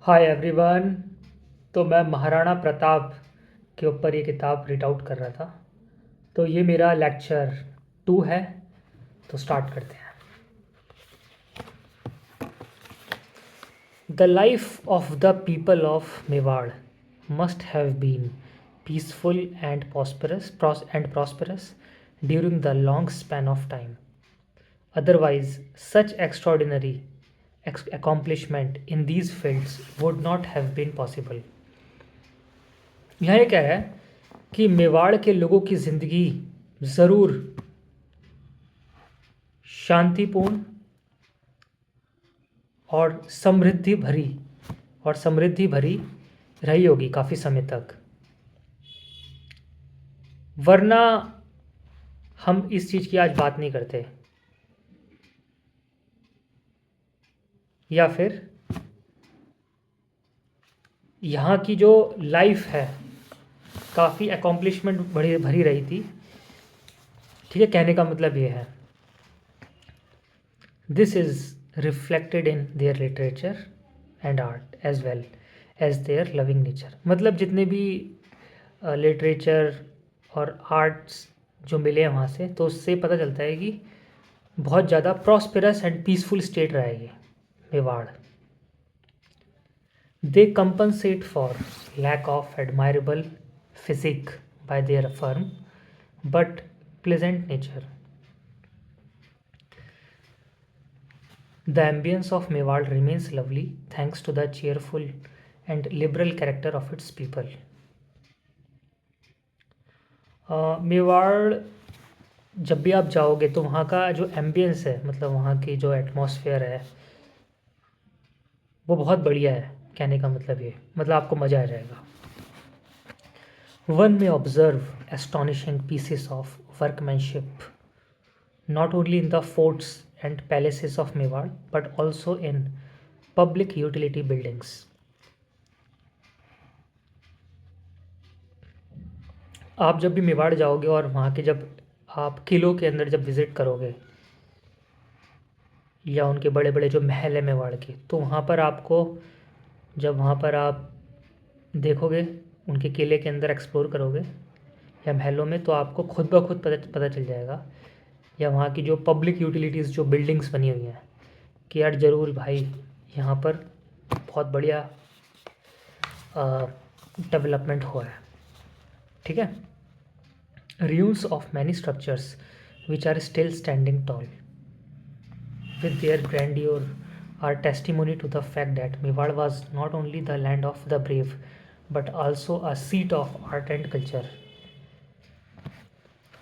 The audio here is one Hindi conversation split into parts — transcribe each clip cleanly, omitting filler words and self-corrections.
Hi everyone. तो मैं महाराणा प्रताप के ऊपर ये किताब रीड आउट कर रहा था। तो ये मेरा लेक्चर 2 है। तो स्टार्ट करते हैं। The life of the people of Mewar must have been peaceful and prosperous during the long span of time. Otherwise, such extraordinary accomplishment in these fields would not have been possible. यहाँ ये कह रहा है कि मेवाड़ के लोगों की ज़िंदगी ज़रूर शांतिपूर्ण और समृद्धि भरी रही होगी काफ़ी समय तक, वरना हम इस चीज़ की आज बात नहीं करते। या फिर यहाँ की जो लाइफ है काफ़ी अकॉम्प्लिशमेंट भरी रही थी। ठीक है, कहने का मतलब ये है, this is reflected in their literature and art as well as their loving nature. मतलब जितने भी लिटरेचर और आर्ट्स जो मिले हैं वहाँ से, तो उससे पता चलता है कि बहुत ज़्यादा प्रॉस्पेरस एंड पीसफुल स्टेट रहा है ये Mewar. They compensate for lack of admirable physique by their firm but pleasant nature. The ambience of Mewar remains lovely thanks to the cheerful and liberal character of its people. Mewar जब भी आप जाओगे तो वहाँ का जो एम्बियंस है, मतलब वहाँ की जो एटमॉस्फेयर है वो बहुत बढ़िया है। कहने का मतलब ये, मतलब आपको मज़ा आ जाएगा। One may observe astonishing pieces of workmanship not only in the forts and palaces of Mewar but also in public utility buildings. आप जब भी मेवाड़ जाओगे और वहाँ के जब आप किलों के अंदर जब विज़िट करोगे या उनके बड़े बड़े जो महल है मेवाड़ के, तो वहाँ पर आपको, जब वहाँ पर आप देखोगे उनके किले के अंदर एक्सप्लोर करोगे या महलों में, तो आपको खुद ब खुद पता चल जाएगा, या वहाँ की जो पब्लिक यूटिलिटीज़ जो बिल्डिंग्स बनी हुई हैं, कि यार ज़रूर भाई यहाँ पर बहुत बढ़िया डेवलपमेंट हुआ है। ठीक है। ruins of many structures which are still standing tall with their grandeur are testimony to the fact that Mewar was not only the land of the brave but also a seat of art and culture.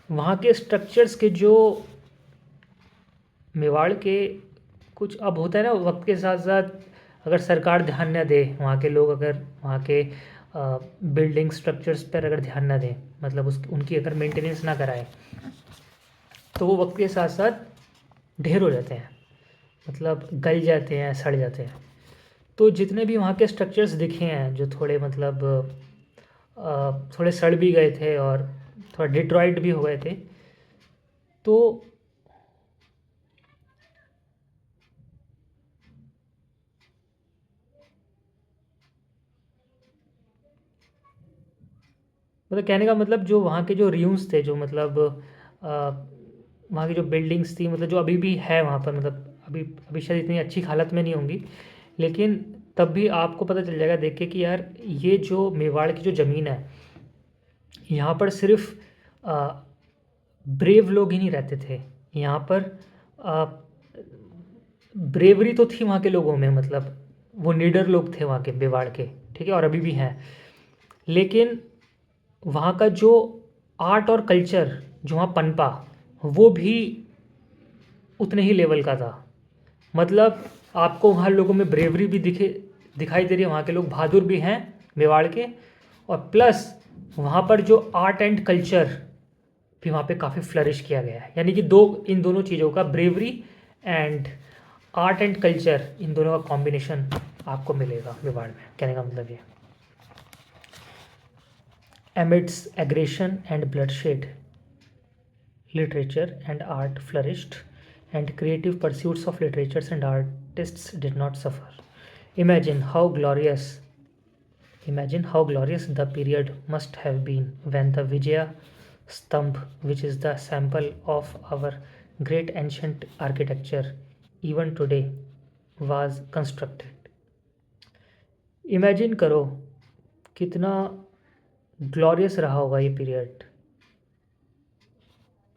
वहाँ के स्ट्रक्चर्स के जो मेवाड़ के कुछ अब होता है ना, वक्त के साथ साथ अगर सरकार ध्यान न दे, वहाँ के लोग अगर वहाँ के बिल्डिंग स्ट्रक्चर्स पर अगर ध्यान न दें, मतलब उनकी अगर मेंटेनेंस ना कराएं, तो वो वक्त के साथ साथ ढेर हो जाते हैं, मतलब गल जाते हैं, सड़ जाते हैं। तो जितने भी वहाँ के स्ट्रक्चर्स दिखे हैं जो थोड़े मतलब थोड़े सड़ भी गए थे और थोड़ा डिट्रॉइट भी हो गए थे, तो मतलब कहने का मतलब जो वहाँ के जो रियूम्स थे, जो मतलब वहाँ की जो बिल्डिंग्स थी, मतलब जो अभी भी है वहाँ पर, मतलब अभी अभी शायद इतनी अच्छी हालत में नहीं होंगी, लेकिन तब भी आपको पता चल जाएगा देख के कि यार ये जो मेवाड़ की जो ज़मीन है, यहाँ पर सिर्फ ब्रेव लोग ही नहीं रहते थे। यहाँ पर ब्रेवरी तो थी वहाँ के लोगों में, मतलब वो नीडर लोग थे वहाँ के मेवाड़ के, ठीक है, और अभी भी हैं। लेकिन वहाँ का जो आर्ट और कल्चर जो वहाँ पनपा, वो भी उतने ही लेवल का था। मतलब आपको वहाँ लोगों में ब्रेवरी भी दिखाई दे रही है, वहाँ के लोग बहादुर भी हैं मेवाड़ के, और प्लस वहाँ पर जो आर्ट एंड कल्चर भी वहाँ पे काफ़ी फ्लरिश किया गया है। यानी कि इन दोनों चीज़ों का, bravery and art and culture, इन दोनों का कॉम्बिनेशन आपको मिलेगा मेवाड़ में। कहने का मतलब ये, amidst aggression and bloodshed, literature and art flourished, and creative pursuits of literatures and artists did not suffer. Imagine how glorious Imagine how glorious the period must have been when the Vijaya Stambh, which is the sample of our great ancient architecture, even today, was constructed. Imagine करो कितना ग्लोरियस रहा होगा ये पीरियड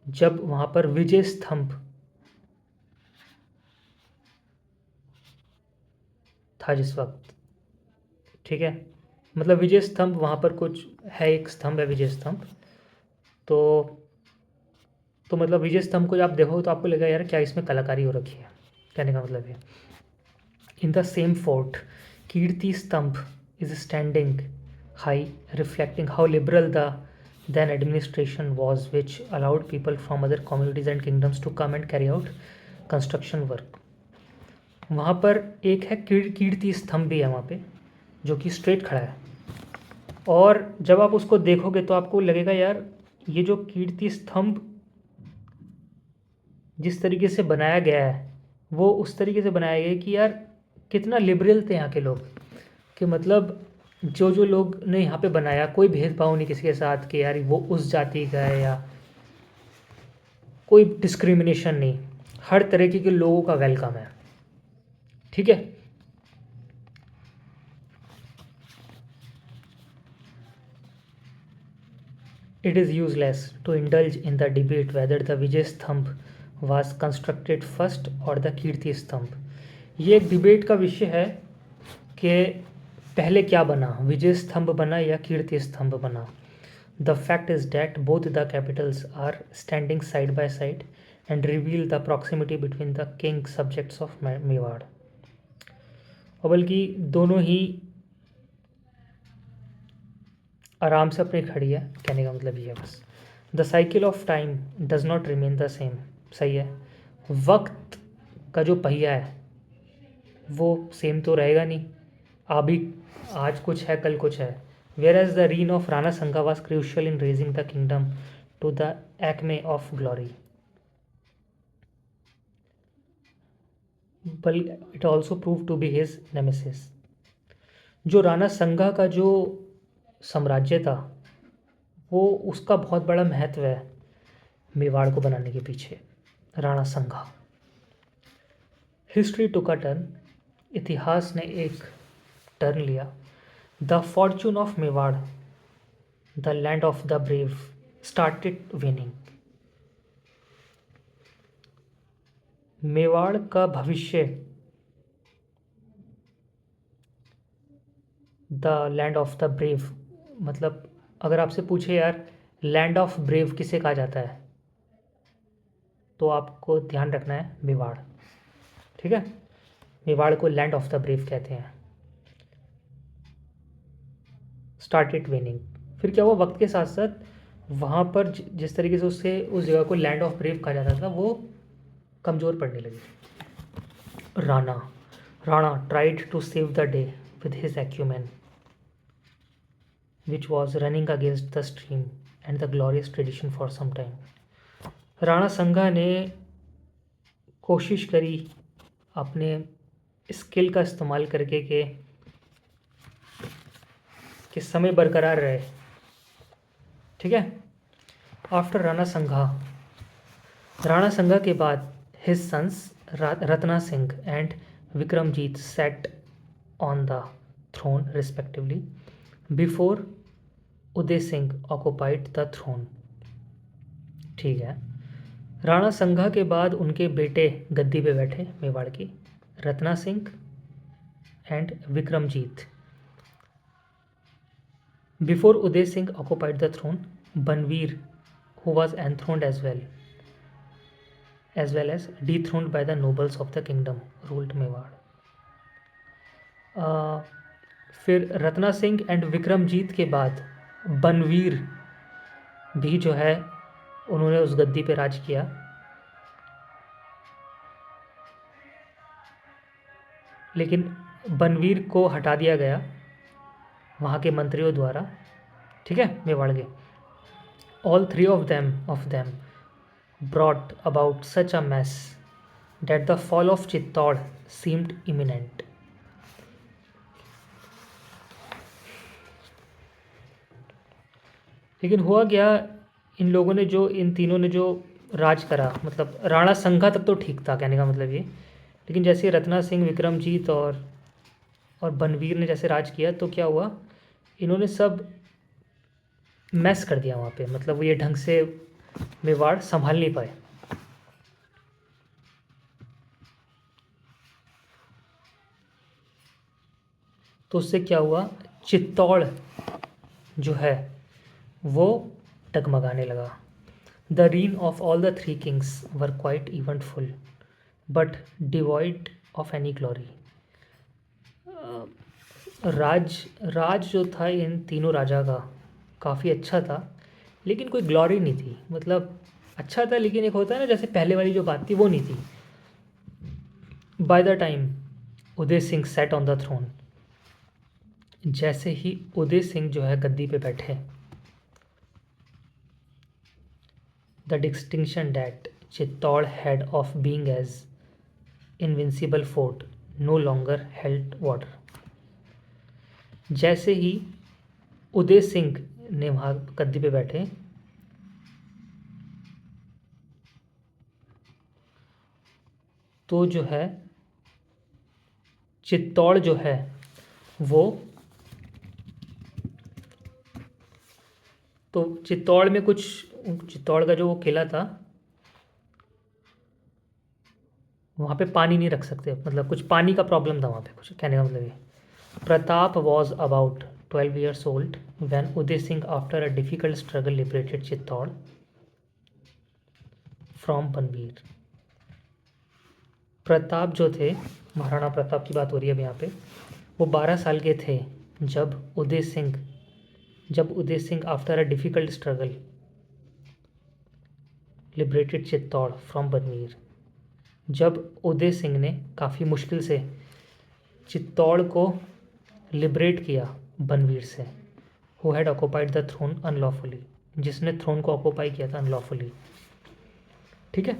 जब वहाँ पर विजय स्तंभ था जिस वक्त, ठीक है। मतलब विजय स्तंभ वहाँ पर कुछ है, एक स्तंभ है विजय स्तंभ। तो मतलब विजय स्तंभ को जब आप देखो तो आपको लगेगा यार क्या इसमें कलाकारी हो रखी है। कहने का मतलब है इन द सेम फोर्ट कीर्ति स्तंभ is standing high, reflecting how liberal the then administration was, which allowed people from other communities and kingdoms to come and carry out construction work. वहाँ पर एक है कीर्ति स्तंभ भी है वहाँ पे, जो कि स्ट्रेट खड़ा है। और जब आप उसको देखोगे तो आपको लगेगा यार ये जो कीर्ति स्तंभ जिस तरीके से बनाया गया है वो उस तरीके से बनाया गया है कि यार कितना लिबरल थे यहाँ के लोग, कि मतलब जो जो लोग ने यहाँ पे बनाया कोई भेदभाव नहीं किसी के साथ कि यार वो उस जाति का है या कोई डिस्क्रिमिनेशन नहीं, हर तरीके के लोगों का वेलकम है, ठीक है। It is useless to indulge in the debate whether the Vijay Stambh was constructed first or the कीर्ति स्तंभ। ये एक डिबेट का विषय है कि पहले क्या बना, विजय स्तंभ बना या कीर्ति स्तंभ बना। The fact is that both the capitals are standing side by side and reveal the proximity between the king subjects of Mewar. और बल्कि दोनों ही आराम से अपनी खड़ी है, कहने का मतलब ये है बस। The cycle of time does not remain the same, सही है। वक्त का जो पहिया है वो सेम तो रहेगा नहीं, अभी आज कुछ है कल कुछ है। Where as the reign of Rana Sanga was crucial in raising the kingdom to the acme of glory, but it also prove to be his nemesis. जो राणा संघा का जो साम्राज्य था वो उसका बहुत बड़ा महत्व है मेवाड़ को बनाने के पीछे। राणा संघा, हिस्ट्री टुक अ टर्न, इतिहास ने एक टर्न लिया। The Fortune of Mewar, the land of the brave, started winning. Mewar का भविष्य, the land of the brave, मतलब अगर आपसे पूछे यार लैंड ऑफ ब्रेव किसे कहा जाता है तो आपको ध्यान रखना है मेवाड़, ठीक है। मेवाड़ को लैंड ऑफ द ब्रेव कहते हैं। स्टार्टेड विनिंग, फिर क्या हुआ, वक्त के साथ साथ वहाँ पर जिस तरीके से उससे उस जगह को लैंड ऑफ ब्रेव कहा जाता था वो कमज़ोर पड़ने लगी। Rana tried to save the day with his acumen which was running against the stream and the glorious tradition for some time. Rana संघा ने कोशिश करी अपने स्किल का इस्तेमाल करके कि समय बरकरार रहे, ठीक है। आफ्टर राणा संघा के बाद his sons Ratna Singh and Vikramjit sat on the throne respectively before Uday Singh occupied the throne, ठीक है। राणा संघा के बाद उनके बेटे गद्दी पे बैठे मेवाड़ की, Ratna Singh and Vikramjit. Before Uday Singh occupied the throne, Banvir who was enthroned as well as dethroned by the nobles of the kingdom ruled Mewar. फिर रत्ना सिंह एंड विक्रमजीत के बाद बनवीर भी जो है उन्होंने उस गद्दी पे राज किया। लेकिन बनवीर को हटा दिया गया वहाँ के मंत्रियों द्वारा, ठीक है, मेवाड़ के। All three of them brought about such a mess that the fall of Chittor seemed imminent। लेकिन हुआ क्या, इन लोगों ने जो इन तीनों ने जो राज करा, मतलब राणा संघा तक तो ठीक था, कहने का मतलब ये। लेकिन जैसे रत्ना सिंह, विक्रमजीत और बनवीर ने जैसे राज किया, तो क्या हुआ, इन्होंने सब मैस कर दिया वहाँ पे, मतलब वो ये ढंग से मेवाड़ संभाल नहीं पाए। तो उससे क्या हुआ, चित्तौड़ जो है वो डगमगाने लगा। The reign of all the three kings were quite eventful but devoid of any glory. राज राज जो था इन तीनों राजा का काफ़ी अच्छा था, लेकिन कोई ग्लोरी नहीं थी। मतलब अच्छा था, लेकिन एक होता है ना, जैसे पहले वाली जो बात थी वो नहीं थी। By the time Uday Singh sat on the throne, जैसे ही उदय सिंह जो है गद्दी पे बैठे, the distinction that Chittor had of being as invincible fort no longer held water. जैसे ही उदय सिंह ने वहाँ गद्दी पे बैठे, तो जो है चित्तौड़ जो है वो, तो चित्तौड़ में कुछ, चित्तौड़ का जो वो किला था वहाँ पे पानी नहीं रख सकते, मतलब कुछ पानी का प्रॉब्लम था वहाँ पे, कुछ कहने का मतलब ये। Pratap was about 12 years old when Uday Singh, after a difficult struggle, liberated Chittor from Banbir. Pratap जो थे, महाराणा प्रताप की बात हो रही है अब यहाँ पे, वो 12 साल के थे जब Uday Singh after a difficult struggle liberated Chittor from Banvir. जब उदय सिंह ने काफ़ी मुश्किल से चित्तौड़ को लिबरेट किया बनवीर से। Who had occupied the throne unlawfully, जिसने थ्रोन को ऑक्यूपाई किया था अनलॉफुली, ठीक है।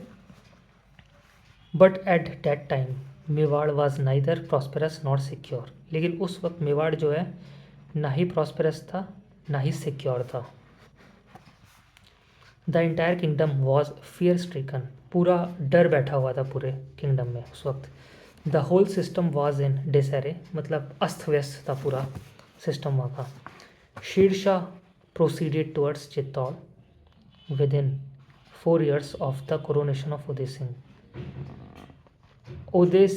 But at that time Mewar was neither prosperous not secure, लेकिन उस वक्त मेवाड़ जो है ना ही प्रॉस्पेरस था ना ही सिक्योर था। The entire kingdom was fear stricken, पूरा डर बैठा हुआ था पूरे किंगडम में उस वक्त। The whole system was in disarray, मतलब अस्त व्यस्त था पूरा सिस्टम वहाँ का। Sher Shah proceeded towards Chittor within 4 years of the coronation of Uday Singh. Uday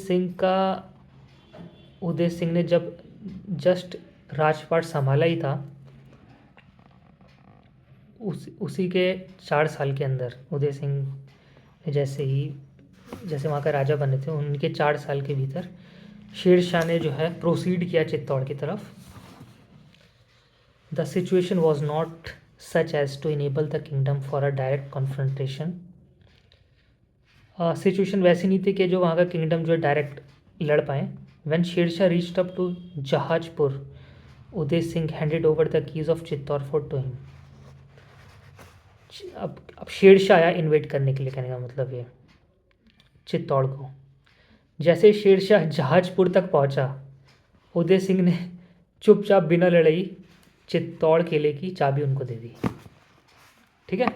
Singh ने जब जस्ट राजपाट संभाला ही था, उसी के 4 साल के अंदर उदय सिंह जैसे वहाँ का राजा बने थे, उनके 4 साल के भीतर शेर शाह ने जो है प्रोसीड किया चित्तौड़ की तरफ। The situation was not such as to enable the kingdom for a direct confrontation. Situation वैसी नहीं थी कि जो वहाँ का किंगडम जो है डायरेक्ट लड़ पाए। When Shershah reached up to Jahazpur, Uday Singh handed over the keys of Chittor fort to him. अब शेरशाह आया इन्वेट करने के लिए, कहने का मतलब ये चित्तौड़ को। जैसे शेरशाह जहाजपुर तक पहुंचा, उदय सिंह ने चुपचाप बिना लड़ाई चित्तौड़ किले की चाबी उनको दे दी, ठीक है।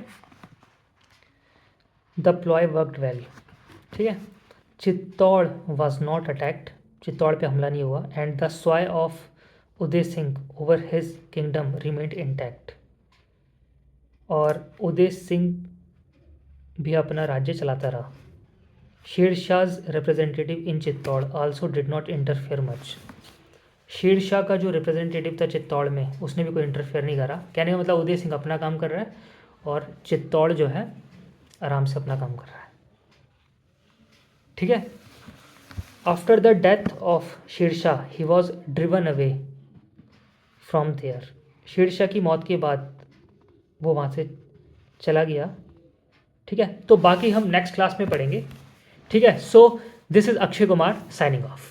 द प्लॉय वर्कड वेल, ठीक है। Chittor was not attacked, Chittor पे हमला नहीं हुआ। And the sway of Uday Singh over his kingdom remained intact, और उदय सिंह भी अपना राज्य चलाता रहा। Sher Shah's representative in Chittor also did not interfere much. Sher Shah का जो रिप्रेजेंटेटिव था चित्तौड़ में, उसने भी कोई इंटरफेयर नहीं करा। कहने का मतलब उदय सिंह अपना काम कर रहा है और चित्तौड़ जो है आराम से अपना काम कर रहा है, ठीक है। After the death of Shershah he was driven away from there. Shershah की मौत के बाद वो वहाँ से चला गया, ठीक है। तो बाकी हम नेक्स्ट क्लास में पढ़ेंगे, ठीक है। So this is Akshay Kumar signing off.